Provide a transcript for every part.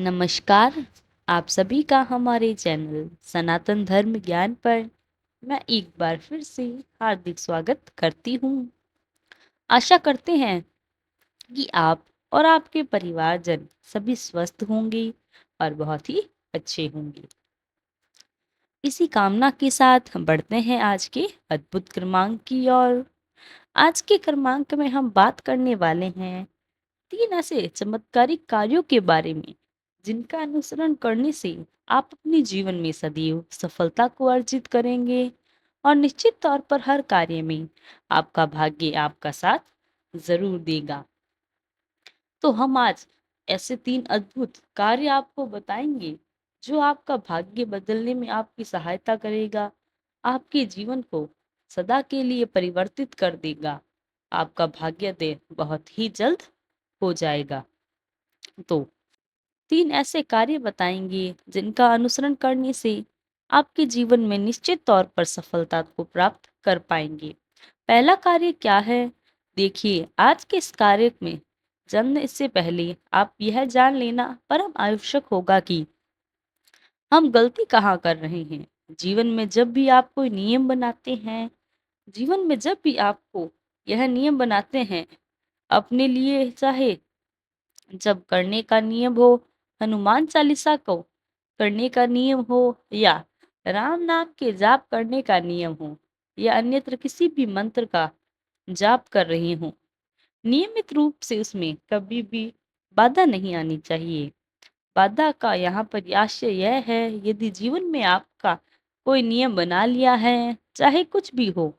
नमस्कार। आप सभी का हमारे चैनल सनातन धर्म ज्ञान पर मैं एक बार फिर से हार्दिक स्वागत करती हूँ। आशा करते हैं कि आप और आपके परिवारजन सभी स्वस्थ होंगे और बहुत ही अच्छे होंगे। इसी कामना के साथ बढ़ते हैं आज के अद्भुत क्रमांक की ओर। आज के क्रमांक में हम बात करने वाले हैं 3 ऐसे चमत्कारिक कार्यों के बारे में जिनका अनुसरण करने से आप अपने जीवन में सदैव सफलता को अर्जित करेंगे और निश्चित तौर पर हर कार्य में आपका भाग्य आपका साथ जरूर देगा। तो हम आज ऐसे 3 अद्भुत कार्य आपको बताएंगे जो आपका भाग्य बदलने में आपकी सहायता करेगा, आपके जीवन को सदा के लिए परिवर्तित कर देगा, आपका भाग्योदय बहुत ही जल्द हो जाएगा। तो 3 ऐसे कार्य बताएंगे जिनका अनुसरण करने से आपके जीवन में निश्चित तौर पर सफलता को प्राप्त कर पाएंगे। पहला कार्य क्या है? देखिए, आज के इस कार्य में जानने से पहले आप यह जान लेना परम आवश्यक होगा कि हम गलती कहाँ कर रहे हैं। जीवन में जब भी आप कोई नियम बनाते हैं, जीवन में जब भी आपको यह नियम बनाते हैं अपने लिए, चाहे जब करने का नियम हो, हनुमान चालीसा को करने का नियम हो, या राम नाम के जाप करने का नियम हो, या अन्यत्र किसी भी मंत्र का जाप कर रहे हो, नियमित रूप से उसमें कभी भी बाधा नहीं आनी चाहिए। बाधा का यहाँ पर आशय यह है, यदि जीवन में आपका कोई नियम बना लिया है, चाहे कुछ भी हो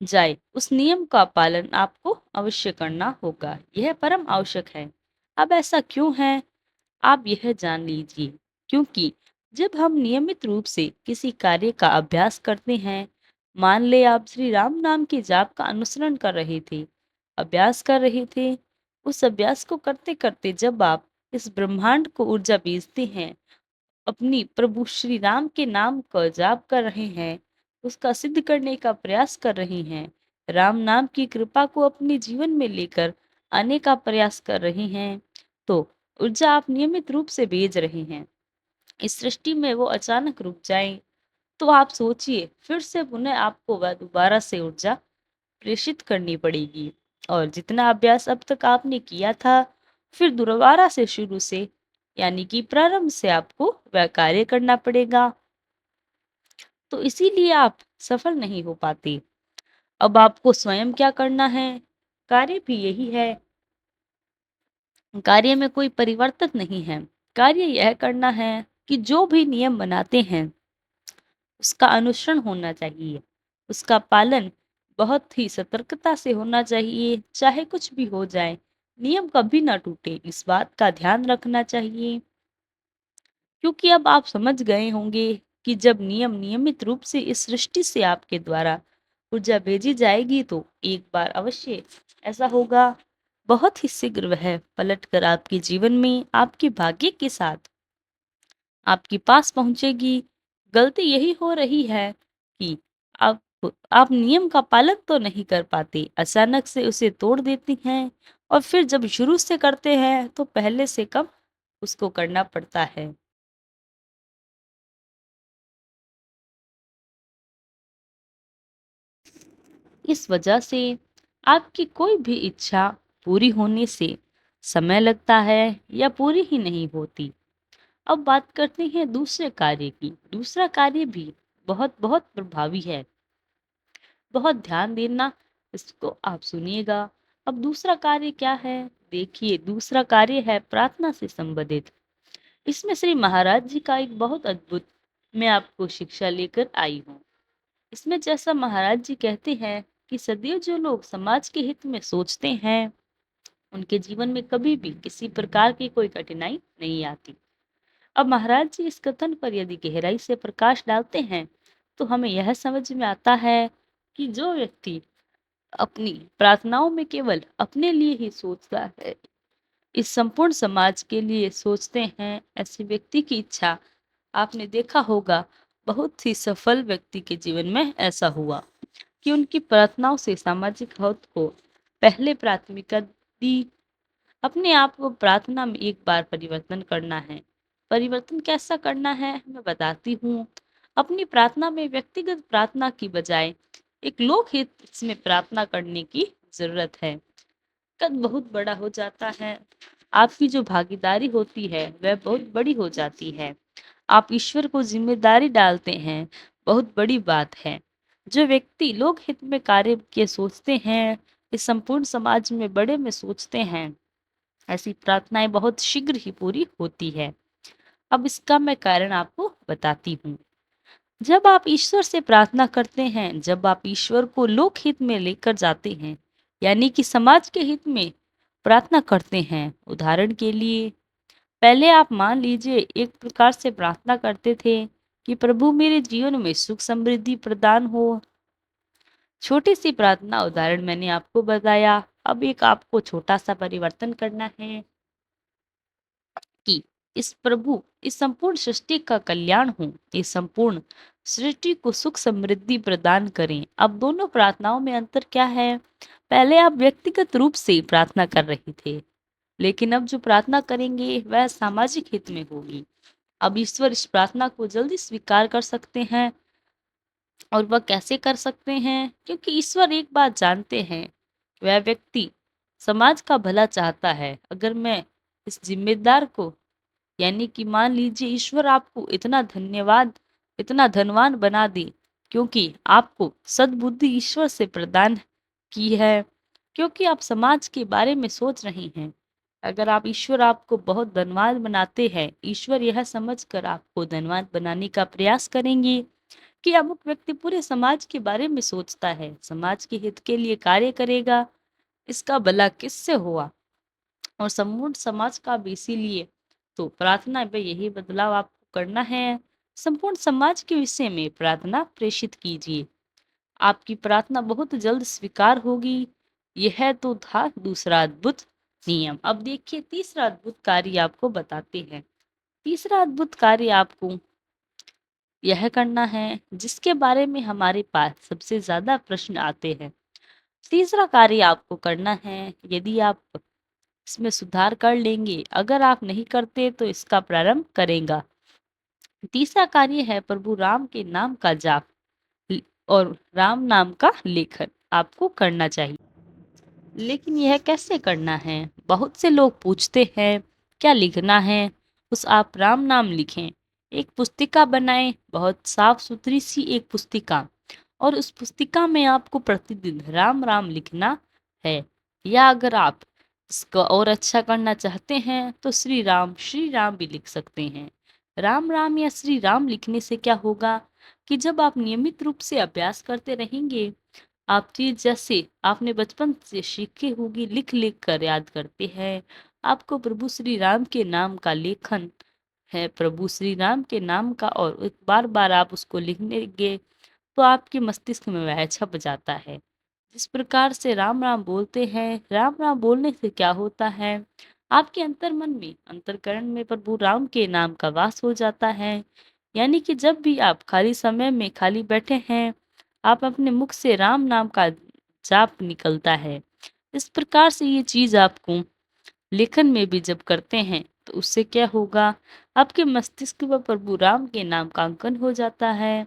जाए, उस नियम का पालन आपको अवश्य करना होगा। यह परम आवश्यक है। अब ऐसा क्यों है, आप यह जान लीजिए। क्योंकि जब हम नियमित रूप से किसी कार्य का अभ्यास करते हैं, मान ले आप श्री राम नाम के जाप का अनुसरण कर रहे थे, अभ्यास कर रहे थे, उस अभ्यास को करते करते जब आप इस ब्रह्मांड को ऊर्जा भेजते हैं, अपनी प्रभु श्री राम के नाम का जाप कर रहे हैं, उसका सिद्ध करने का प्रयास कर रहे हैं, राम नाम की कृपा को अपने जीवन में लेकर आने का प्रयास कर रहे हैं, तो ऊर्जा आप नियमित रूप से भेज रहे हैं। इस सृष्टि में वो अचानक रुक जाए तो आप सोचिए, फिर से पुनः आपको वह दोबारा से ऊर्जा प्रेषित करनी पड़ेगी। और जितना अभ्यास अब तक आपने किया था, फिर दोबारा से शुरू से, यानी कि प्रारंभ से आपको वह कार्य करना पड़ेगा। तो इसीलिए आप सफल नहीं हो पाते। अब आपको स्वयं क्या करना है? कार्य भी यही है। कार्य में कोई परिवर्तन नहीं है। कार्य यह करना है कि जो भी नियम बनाते हैं उसका अनुसरण होना चाहिए, उसका पालन बहुत ही सतर्कता से होना चाहिए, चाहे कुछ भी हो जाए, नियम कभी ना टूटे, इस बात का ध्यान रखना चाहिए। क्योंकि अब आप समझ गए होंगे कि जब नियम नियमित रूप से इस सृष्टि से आपके द्वारा ऊर्जा भेजी जाएगी तो एक बार अवश्य ऐसा होगा, बहुत ही शीघ्र वह पलटकर आपके जीवन में आपके भाग्य के साथ आपके पास पहुंचेगी। गलती यही हो रही है कि आप आप नियम का पालन तो नहीं कर पाते, अचानक से उसे तोड़ देती हैं, और फिर जब शुरू से करते हैं तो पहले से कम उसको करना पड़ता है। इस वजह से आपकी कोई भी इच्छा पूरी होने से समय लगता है या पूरी ही नहीं होती। अब बात करते हैं दूसरे कार्य की। दूसरा कार्य भी बहुत बहुत प्रभावी है, बहुत ध्यान देना, इसको आप सुनिएगा। अब दूसरा कार्य क्या है? देखिए, दूसरा कार्य है प्रार्थना से संबंधित। इसमें श्री महाराज जी का एक बहुत अद्भुत मैं आपको शिक्षा लेकर आई हूँ। इसमें जैसा महाराज जी कहते हैं कि सदैव जो लोग समाज के हित में सोचते हैं, उनके जीवन में कभी भी किसी प्रकार की कोई कठिनाई नहीं आती। अब महाराज जी इस कथन पर यदि गहराई से प्रकाश डालते हैं तो हमें यह समझ में आता है कि जो व्यक्ति अपनी प्रार्थनाओं में केवल अपने लिए ही सोचता है, इस संपूर्ण समाज के लिए सोचते हैं, ऐसे व्यक्ति की इच्छा आपने देखा होगा, बहुत ही सफल व्यक्ति के जीवन में ऐसा हुआ कि उनकी प्रार्थनाओं से सामाजिक हित को पहले प्राथमिकता दी। अपने आप को प्रार्थना में एक बार परिवर्तन करना है। परिवर्तन कैसा करना है मैं बताती हूँ। अपनी प्रार्थना में व्यक्तिगत प्रार्थना की बजाय एक लोकहित में प्रार्थना करने की जरूरत है। कद बहुत बड़ा हो जाता है, आपकी जो भागीदारी होती है वह बहुत बड़ी हो जाती है। आप ईश्वर को जिम्मेदारी डालते हैं, बहुत बड़ी बात है। जो व्यक्ति लोक हित में कार्य के सोचते हैं, इस संपूर्ण समाज में बड़े में सोचते हैं, ऐसी प्रार्थनाएं बहुत शीघ्र ही पूरी होती है। अब इसका मैं कारण आपको बताती हूँ। जब आप ईश्वर से प्रार्थना करते हैं, जब आप ईश्वर को लोक हित में लेकर जाते हैं, यानी कि समाज के हित में प्रार्थना करते हैं। उदाहरण के लिए, पहले आप मान लीजिए एक प्रकार से प्रार्थना करते थे कि प्रभु मेरे जीवन में सुख समृद्धि प्रदान हो। छोटी सी प्रार्थना उदाहरण मैंने आपको बताया। अब एक आपको छोटा सा परिवर्तन करना है कि इस संपूर्ण सृष्टि का कल्याण हो, इस संपूर्ण सृष्टि को सुख समृद्धि प्रदान करें। अब दोनों प्रार्थनाओं में अंतर क्या है? पहले आप व्यक्तिगत रूप से प्रार्थना कर रहे थे, लेकिन अब जो प्रार्थना करेंगे वह सामाजिक हित में होगी। अब ईश्वर इस प्रार्थना को जल्दी स्वीकार कर सकते हैं। और वह कैसे कर सकते हैं? क्योंकि ईश्वर एक बात जानते हैं, वह व्यक्ति समाज का भला चाहता है। अगर मैं इस जिम्मेदार को, यानी कि मान लीजिए ईश्वर आपको इतना धनवान बना दे, क्योंकि आपको सद्बुद्धि ईश्वर से प्रदान की है, क्योंकि आप समाज के बारे में सोच रहे हैं। अगर आप ईश्वर आपको बहुत धनवान बनाते हैं, ईश्वर यह समझकर आपको धनवान बनाने का प्रयास करेंगे कि अमुक व्यक्ति पूरे समाज के बारे में सोचता है, समाज के हित के लिए कार्य करेगा, इसका भला किससे हुआ और संपूर्ण समाज का भी। इसीलिए तो प्रार्थना में यही बदलाव आपको करना है। संपूर्ण समाज के विषय में प्रार्थना प्रेषित कीजिए, आपकी प्रार्थना बहुत जल्द स्वीकार होगी। यह तो था दूसरा अद्भुत नियम। अब देखिए तीसरा अद्भुत कार्य आपको बताते हैं। तीसरा अद्भुत कार्य आपको यह करना है जिसके बारे में हमारे पास सबसे ज्यादा प्रश्न आते हैं। तीसरा कार्य आपको करना है, यदि आप इसमें सुधार कर लेंगे, अगर आप नहीं करते तो इसका प्रारंभ करेगा। तीसरा कार्य है प्रभु राम के नाम का जाप और राम नाम का लेखन आपको करना चाहिए। लेकिन यह कैसे करना है? बहुत से लोग पूछते हैं क्या लिखना है? उस आप राम नाम लिखें, एक पुस्तिका बनाएं, बहुत साफ सुथरी सी एक पुस्तिका, और उस पुस्तिका में आपको प्रतिदिन राम राम लिखना है। या अगर आप इसका और अच्छा करना चाहते हैं तो श्री राम भी लिख सकते हैं। राम राम या श्री राम लिखने से क्या होगा कि जब आप नियमित रूप से अभ्यास करते रहेंगे, आप चीज जैसे आपने बचपन से सीखी होगी लिख लिख कर याद करते हैं। आपको प्रभु श्री राम के नाम का लेखन है, प्रभु श्री राम के नाम का, और एक बार बार आप उसको लिखेंगे तो आपके मस्तिष्क में वह छप जाता है। जिस प्रकार से राम राम बोलते हैं, राम राम बोलने से क्या होता है, आपके अंतर मन में अंतरकरण में प्रभु राम के नाम का वास हो जाता है। यानी कि जब भी आप खाली समय में खाली बैठे हैं, आप अपने मुख से राम नाम का जाप निकलता है। इस प्रकार से ये चीज आपको लेखन में भी जब करते हैं तो उससे क्या होगा, आपके मस्तिष्क में प्रभु राम के नाम का अंकन हो जाता है।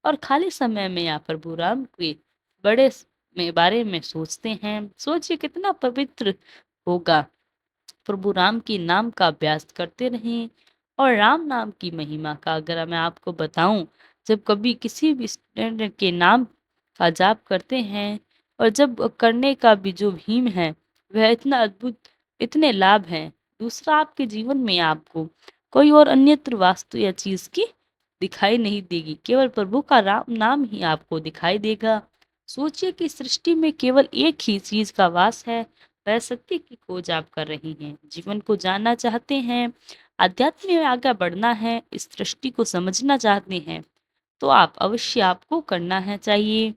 और खाली समय में आप प्रभु राम के बड़े में बारे में सोचते हैं। सोचिए कितना पवित्र होगा। प्रभु राम के नाम का अभ्यास करते रहें। और राम नाम की महिमा का अगर मैं आपको बताऊं, जब कभी किसी भी स्टूडेंट के नाम का जाप करते हैं और जब करने का भी जो भीम है, वह इतना अद्भुत, इतने लाभ हैं। दूसरा, आपके जीवन में आपको कोई और अन्यत्र वास्तु या चीज की दिखाई नहीं देगी, केवल प्रभु का राम नाम ही आपको दिखाई देगा। सोचिए कि सृष्टि में केवल एक ही चीज का वास है, वह सत्य की खोज आप कर रही हैं, जीवन को जानना चाहते हैं, आध्यात्म में आगे बढ़ना है, इस सृष्टि को समझना चाहते हैं, तो आप अवश्य आपको करना है चाहिए।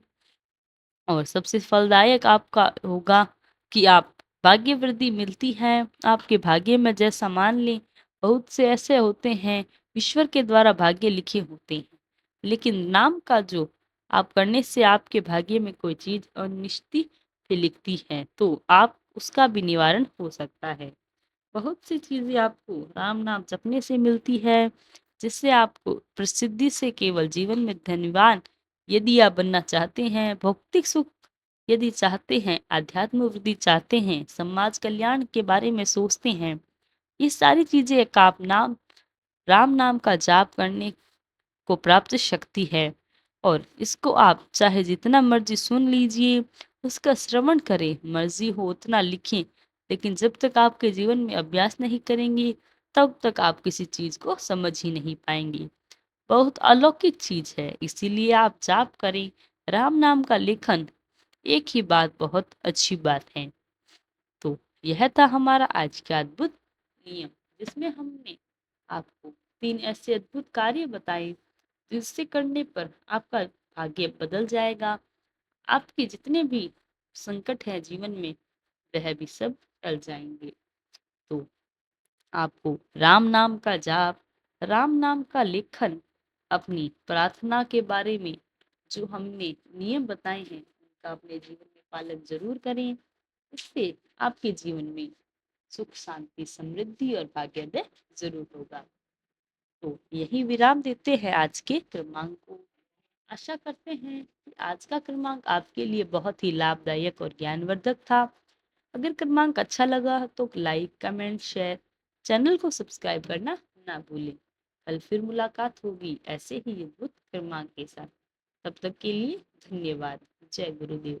और सबसे फलदायक आपका होगा कि आप भाग्य वृद्धि मिलती है। आपके भाग्य में जैसा मान लें, बहुत से ऐसे होते हैं ईश्वर के द्वारा भाग्य लिखे होते हैं, लेकिन नाम का जो आप करने से आपके भाग्य में कोई चीज अनिश्चित भी लिखती है, तो आप उसका भी निवारण हो सकता है। बहुत सी चीजें आपको राम नाम जपने से मिलती है, जिससे आपको प्रसिद्धि से केवल जीवन में धन्यवान यदि आप बनना चाहते हैं, भौतिक सुख यदि चाहते हैं, आध्यात्म वृद्धि चाहते हैं, समाज कल्याण के बारे में सोचते हैं, ये सारी चीजें एक आप नाम राम नाम का जाप करने को प्राप्त शक्ति है। और इसको आप चाहे जितना मर्जी सुन लीजिए, उसका श्रवण करें, मर्जी हो उतना लिखें, लेकिन जब तक आपके जीवन में अभ्यास नहीं करेंगे, तब तक आप किसी चीज को समझ ही नहीं पाएंगे। बहुत अलौकिक चीज है, इसीलिए आप जाप करें। राम नाम का लेखन एक ही बात बहुत अच्छी बात है। तो यह था हमारा आज का अद्भुत नियम, जिसमें हमने आपको 3 ऐसे अद्भुत कार्य बताए जिससे करने पर आपका भाग्य बदल जाएगा। आपके जितने भी संकट है जीवन में, वह भी सब टल जाएंगे। तो आपको राम नाम का जाप, राम नाम का लेखन, अपनी प्रार्थना के बारे में जो हमने नियम बताए हैं, उनका अपने जीवन में पालन जरूर करें। इससे आपके जीवन में सुख शांति समृद्धि और भाग्योदय जरूर होगा। तो यही विराम देते हैं आज के क्रमांक को। आशा करते हैं कि आज का क्रमांक आपके लिए बहुत ही लाभदायक और ज्ञानवर्धक था। अगर क्रमांक अच्छा लगा तो लाइक कमेंट शेयर, चैनल को सब्सक्राइब करना ना भूलें। कल फिर मुलाकात होगी ऐसे ही अद्भुत क्रमांक के साथ। तब तक के लिए धन्यवाद। जय गुरुदेव।